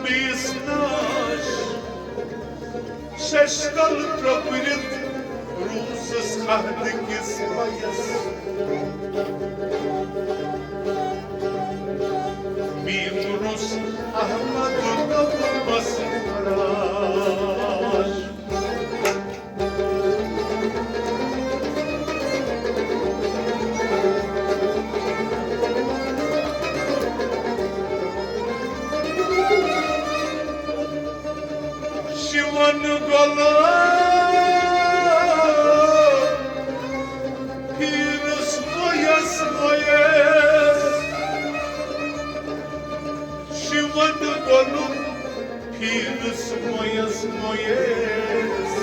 بيسناش ششتل تربرت روسس خهدك اسميس بيمرس أحمد بس Farash Xuan غلا Harris مويس مويس Xuan غلا Harris مويس مويس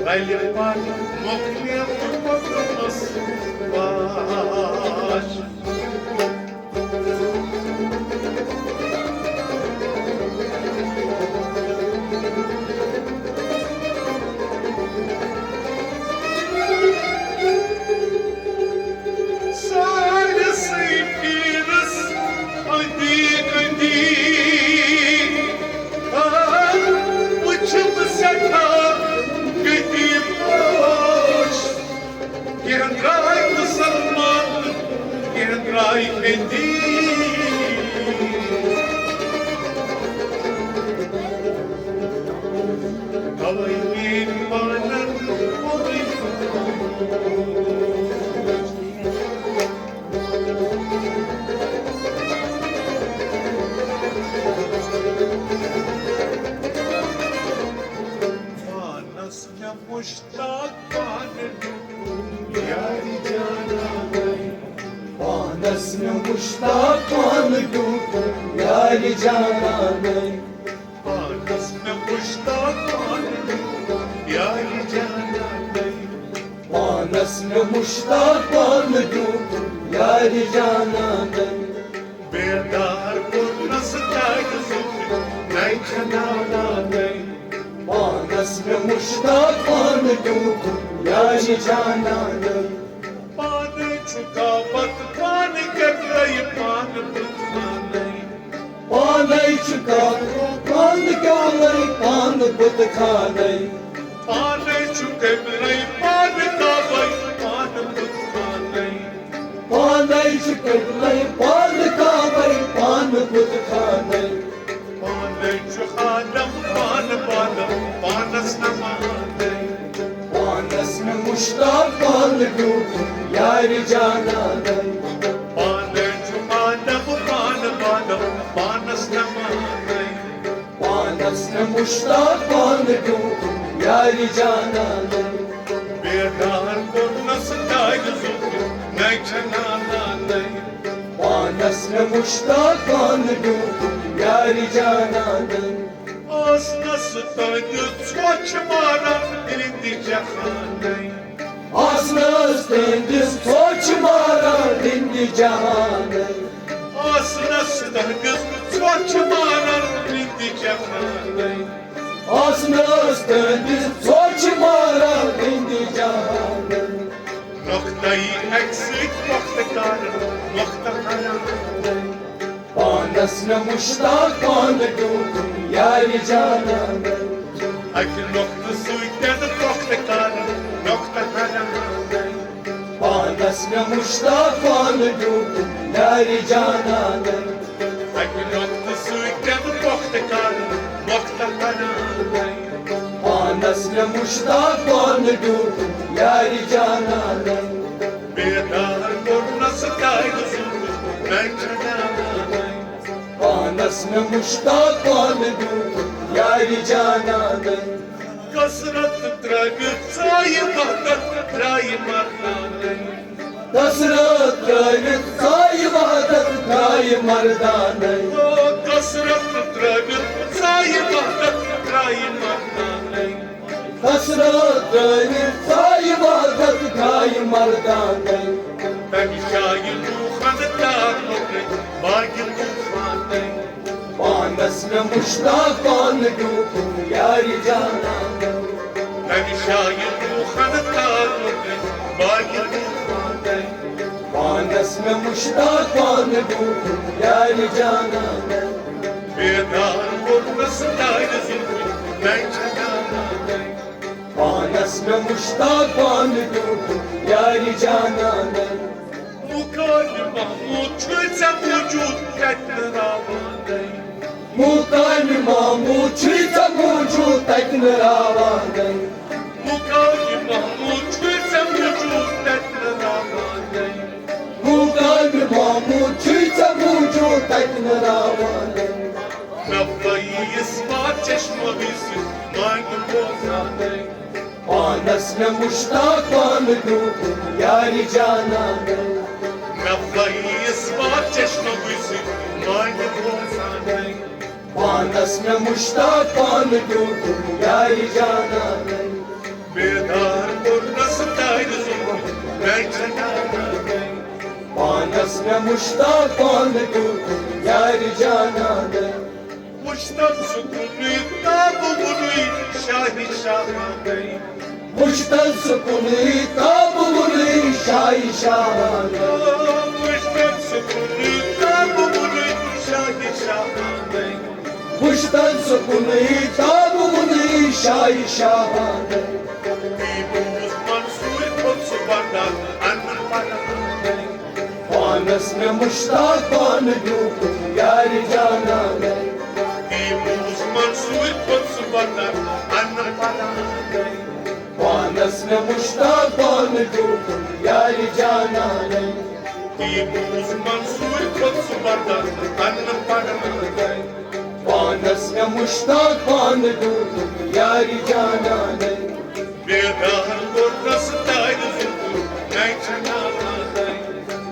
غالبان مقليم بقمص باش مشتاق ياري جاناني نسنا مشتاق نقول ياري جاناني نسنا مشتاق ياري جاناني نسنا مشتاق نقول ياري جاناني بیدار کن نستای زود نیکناناني نسنا مشتاق نقول ياري جاناني पानी चुका पत पानी के गई पान बुखाने पानी चुका पान गई पान बुत खाने पानी चुके गई पान का गई पान बुखाने पानी चुके गई पान का गई पान बुत खाने पानी चुखानम पान पानम पानस नमाने نسنا مشتاق نقول ياري جاناني पानी चुखानम पान पानम पानस नमाने نسنا مشتاق نقول ياري جاناني بیدار کن نستای زود نیکناناني نسنا مشتاق نقول ياري جاناني Asna staydı çoçmara indi cehaney Asna stendiz toçmara indi cahane Asna staydı çoçmara indi cehaney Asna stendiz toçmara indi cahane Noktayı eksik nokta karaney نسنا مشتاق نقول ياري جاناني Akin noktası iken nokta karaney نسنا مشتاق نقول ياري جاناني Akin noktası iken nokta karaney نسنا مشتاق نقول ياري جاناني بیدار کن نستای زود نیکنانay نسنا مشتاق نقول ياري جاناني Kasrat tragıt saymadan traymardanay Kasrat tragıt saymadan traymardanay Kasrat tragıt saymadan traymardanay Kasrat tragıt saymadan traymardanay Ben şair ruhanıdan okey bagil ruhanay نسنا مشتاق نقول ياري جاناني Ben şair ruhanıdan okey bagil ruhanay पानस में मुश्ताक पान दूँ यार जाना बेदार गुरनस तार जुल्फी मैं जनाना पानस में मुश्ताक पान दूँ यार जाना मुकान महमूद छुचा वजूद कतरावान मुकान महमूद छुचा वजूद कतरावान मुकान महमूद छुचा वजूद कतरावान मुकान महमूद छुचा वजूद कतरावान नफ़ई इस्मात चश्मा बिसी मांग बोजाने पानस में मुश्ताक पान दूँ यार जाना नफ़ई इस्मात चश्मा बिसी मांग बोजाने पानस में मुश्ताक पान दूँ यार जाना बेदार गुरनस तार जुल्फी मैं जनाना पानस में मुश्ताक पान दूँ यार जाना मुश्ताक सुकूनी ताब बुनी शाही शाहाने मुश्ताक सुकूनी ताब बुनी शाही शाहाना मुश्ताक सुकूनी ताब बुनी शाही शाहाने मुश्ताक सुकूनी ताब बुनी शाही शाहाना बीबूस मंसूर खुद सुबंदा अनमन पाना पानस में मुश्ताक पान दूँ यार जाना बीबूस मंसूर खुद सुबंदा अनमन पाना पानस में मुश्ताक पान दूँ यार जाना बीबूस मंसूर खुद सुबंदा अनमन पाना पानस में मुश्ताक पान दूँ यार जाना बेदार गुरनस तार जुल्फी मैं जनाना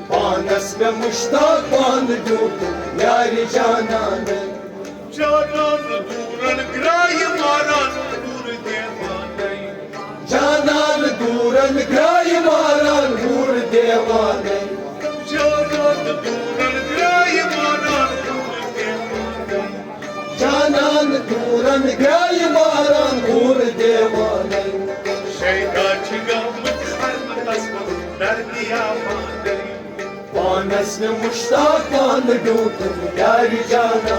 पानस में मुश्ताक पान दूँ यार जाना जानान दूरन ग्राय मारान दूर देवाने जानान दूरन ग्राय मारान दूर देवाने जानान दूरन ग्राय मारान दूर देवाने जानान दूरन ग्राय मारान दूर देवाने शैदा छिगा मुझहर मतस्मा डर दिया माने पानस में मुश्ताक पान दूँ यार जाना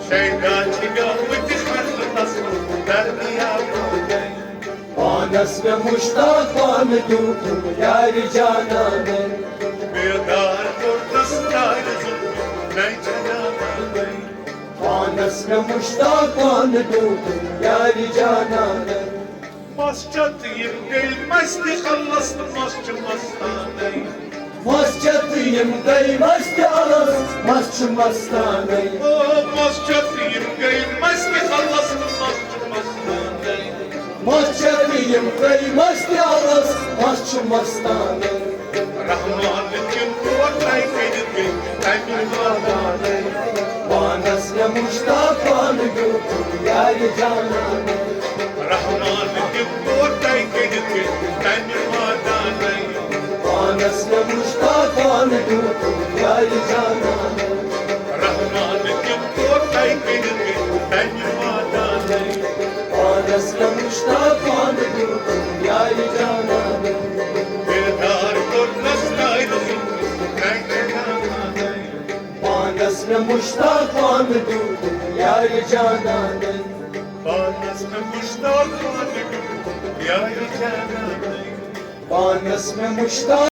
शैदा छिगा मुझहर मतस्मा डर दिया माने पानस में मुश्ताक पान दूँ यार जाना बेदार गुरनस तार जुल्फी मैं जनाना पानस में मुश्ताक पान दूँ यार जाना مسجد يمكن مست خلصت مسج مستاني مسجد يمكن مست أرس مسج مستاني مسجد يمكن مست خلصت مسج مستاني مسجد يمكن مست أرس مسج مستاني رحمن الجن وطاي كيدك تاني ماداني पानस में मुश्ताक पान दूँ यार जाना رحمن الجن وطاي كيدك تاني ماداني पानस में मुश्ताक पान दूँ यार जाना رحمن الجن وطاي كيدك تاني ماداني पानस में मुश्ताक पान दूँ यार जाना बेदार गुरनस तार जुल्फी मैं जनाना पानस में मुश्ताक पान दूँ यार जाना पानस में मुश्ताक पान दूँ यार जाना पानस में मुश्ताक